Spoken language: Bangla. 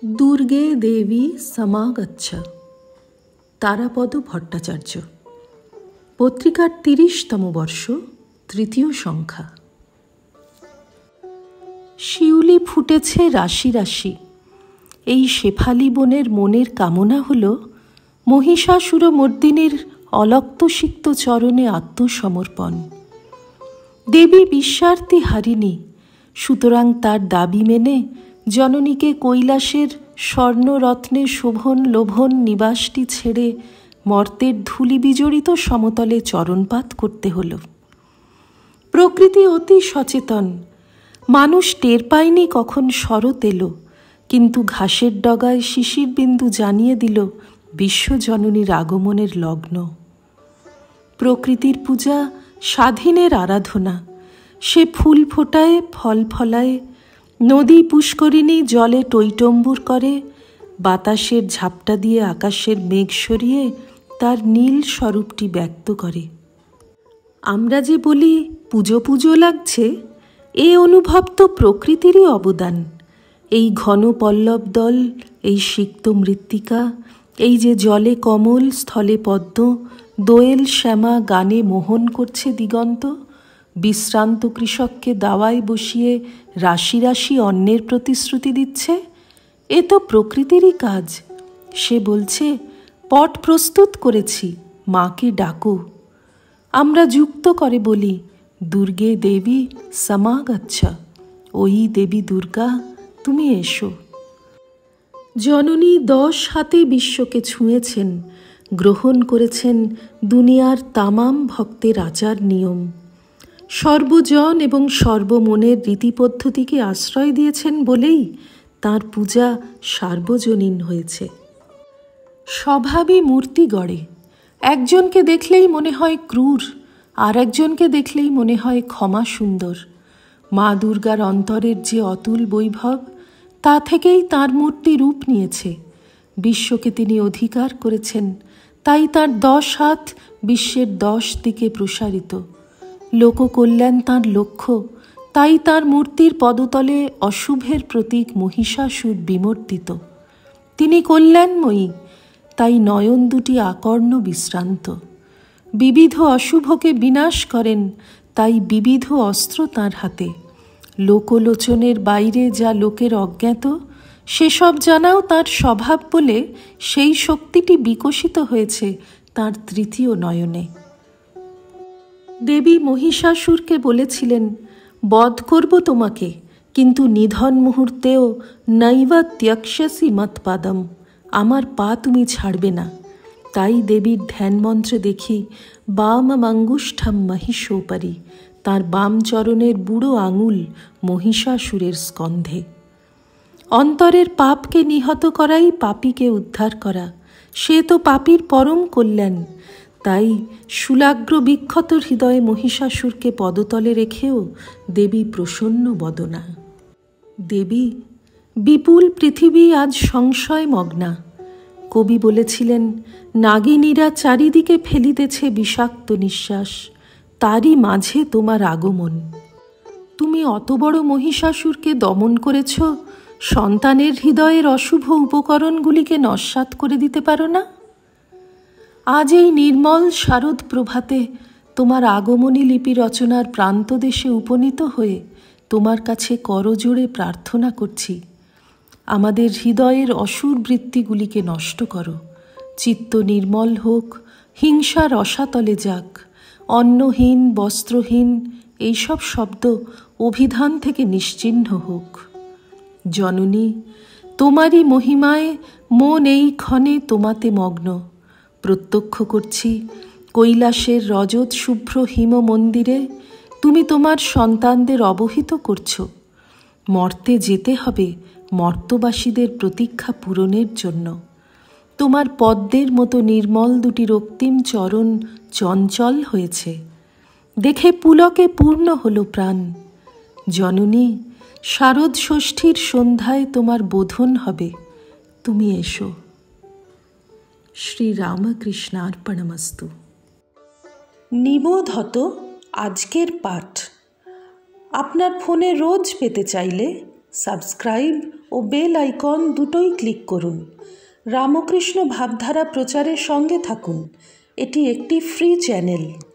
দুর্গে দেবী সমাগচ্ছ। তারাপদ ভট্টাচার্য। পত্রিকার ৩০তম বর্ষ, তৃতীয় সংখ্যা। শিউলি ফুটেছে রাশি রাশি। এই শেফালি বনের মনের কামনা হল মহিষাসুরমর্দিনীর অলক্তসিক্ত চরণে আত্মসমর্পণ। দেবী বিশ্বার্থী হারিণী, সুতরাং তার দাবি মেনে জননীকে কৈলাসের স্বর্ণরত্নে শোভন লোভন নিবাসটি ছেড়ে মর্তের ধূলি বিজড়িত সমতলে চরণপাত করতে হল। প্রকৃতি অতি সচেতন। মানুষ টের পায়নি কখন শরৎ এলো, কিন্তু ঘাসের ডগায় শিশির বিন্দু জানিয়ে দিল বিশ্বজননীর আগমনের লগ্ন। প্রকৃতির পূজা স্বাধীনের আরাধনা। সে ফুল ফোটায়, ফল ফলায়, নদী পুষ্করিণী জলে টইটম্বুর করে, বাতাসের ঝাপটা দিয়ে আকাশের মেঘ সরিয়ে তার নীল স্বরূপটি ব্যক্ত করে। আমরা যে বলি পুজো পুজো লাগছে, এ অনুভব তো প্রকৃতিরই অবদান। এই ঘন পল্লব দল, এই সিক্ত মৃত্তিকা, এই যে জলে কমল স্থলে পদ্ম, দোয়েল শ্যামা গানে মোহন করছে দিগন্ত, বিশ্রান্ত কৃষককে দাওয়ায় বসিয়ে রাশি রাশি অন্নের প্রতিশ্রুতি দিচ্ছে, এ তো প্রকৃতিরই কাজ। সে বলছে, পট প্রস্তুত করেছি, মাকে ডাকো। আমরা যুক্ত করে বলি, দুর্গে দেবী সমাগচ্ছ। ওই দেবী দুর্গা, তুমি এসো। জননী 10 হাতে বিশ্বকে ছুঁয়েছেন, গ্রহণ করেছেন দুনিয়ার তামাম ভক্তের আচার নিয়ম। সর্বজন এবং সর্বমনের রীতিপদ্ধতিকে আশ্রয় দিয়েছেন বলেই তাঁর পূজা সার্বজনীন হয়েছে। স্বভাবই মূর্তি গড়ে। একজনকে দেখলেই মনে হয় ক্রূর, আর একজনকে দেখলেই মনে হয় ক্ষমা সুন্দর। মা দুর্গার অন্তরের যে অতুল বৈভব, তা থেকেই তাঁর মূর্তি রূপ নিয়েছে। বিশ্বকে তিনি অধিকার করেছেন, তাই তাঁর 10 হাত বিশ্বের 10 দিকে প্রসারিত। লোককল্যাণ তাঁর লক্ষ্য, তাই তাঁর মূর্তির পদতলে অশুভের প্রতীক মহিষাসুর বিমর্দিত। তিনি কল্যাণময়ী, তাই নয়ন দুটি আকর্ণ বিশ্রান্ত। বিবিধ অশুভকে বিনাশ করেন, তাই বিবিধ অস্ত্র তাঁর হাতে। লোকলোচনের বাইরে যা লোকের অজ্ঞাত, সেসব জানাও তাঁর স্বভাব বলে সেই শক্তিটি বিকশিত হয়েছে তাঁর তৃতীয় নয়নে। দেবী মহিষাসুরকে বলেছিলেন, বধ করব তোমাকে, কিন্তু নিধন মুহূর্তেও নৈবা ত্যক্ষ্যসি মৎপাদম, আমার পা তুমি ছাড়বে না। তাই দেবীর ধ্যান মন্ত্রে দেখি বামমঙ্গুষ্ঠম মহিষোপরি, তাঁর বাম চরণের বুড়ো আঙুল মহিষাসুরের স্কন্ধে। অন্তরের পাপকে নিহত করাই পাপীকে উদ্ধার করা, সে তো পাপীর পরম কল্যাণ। তাই শূলাগ্র বিক্ষত হৃদয়ে মহিষাসুরকে পদতলে রেখেও দেবী প্রসন্ন বদনা। দেবী, বিপুল পৃথিবী আজ সংশয় মগ্না। কবি বলেছিলেন, নাগিনীরা চারিদিকে ফেলিতেছে বিষাক্ত নিঃশ্বাস, তারই মাঝে তোমার আগমন। তুমি অত বড় মহিষাসুরকে দমন করেছ, সন্তানের হৃদয়ের অশুভ উপকরণগুলিকে নস্যাৎ করে দিতে পারো না? আজ এই নির্মল শারদ প্রভাতে তোমার আগমনী লিপি রচনার প্রান্তদেশে উপনীত হয়ে তোমার কাছে করজোড়ে প্রার্থনা করছি, আমাদের হৃদয়ের অসুর বৃত্তিগুলিকে নষ্ট করো। চিত্ত নির্মল হোক, হিংসা রসাতলে যাক, অন্নহীন বস্ত্রহীন এইসব শব্দ অভিধান থেকে নিশ্চিহ্ন হোক। জননী, তোমারই মহিমায় মন এই ক্ষণে তোমাতে মগ্ন। প্রত্যক্ষ করছি কৈলাসের রজত শুভ্র হিম মন্দিরে তুমি তোমার সন্তানদের অবহিত করছো। মর্তে যেতে হবে মর্তবাসীদের প্রতীক্ষা পূরণের জন্য। তোমার পদ্মের মতো নির্মল দুটি রক্তিম চরণ চঞ্চল হয়েছে, দেখে পুলকে পূর্ণ হলো প্রাণ। জননী, শারদ ষষ্ঠীর সন্ধ্যায় তোমার বোধন হবে, তুমি এসো। শ্রীরামকৃষ্ণার্পণমস্তু। নিবোধত আজকের পাঠ আপনার ফোনে রোজ পেতে চাইলে সাবস্ক্রাইব ও বেল আইকন দুটোই ক্লিক করুন। রামকৃষ্ণ ভাবধারা প্রচারের সঙ্গে থাকুন। এটি একটি ফ্রি চ্যানেল।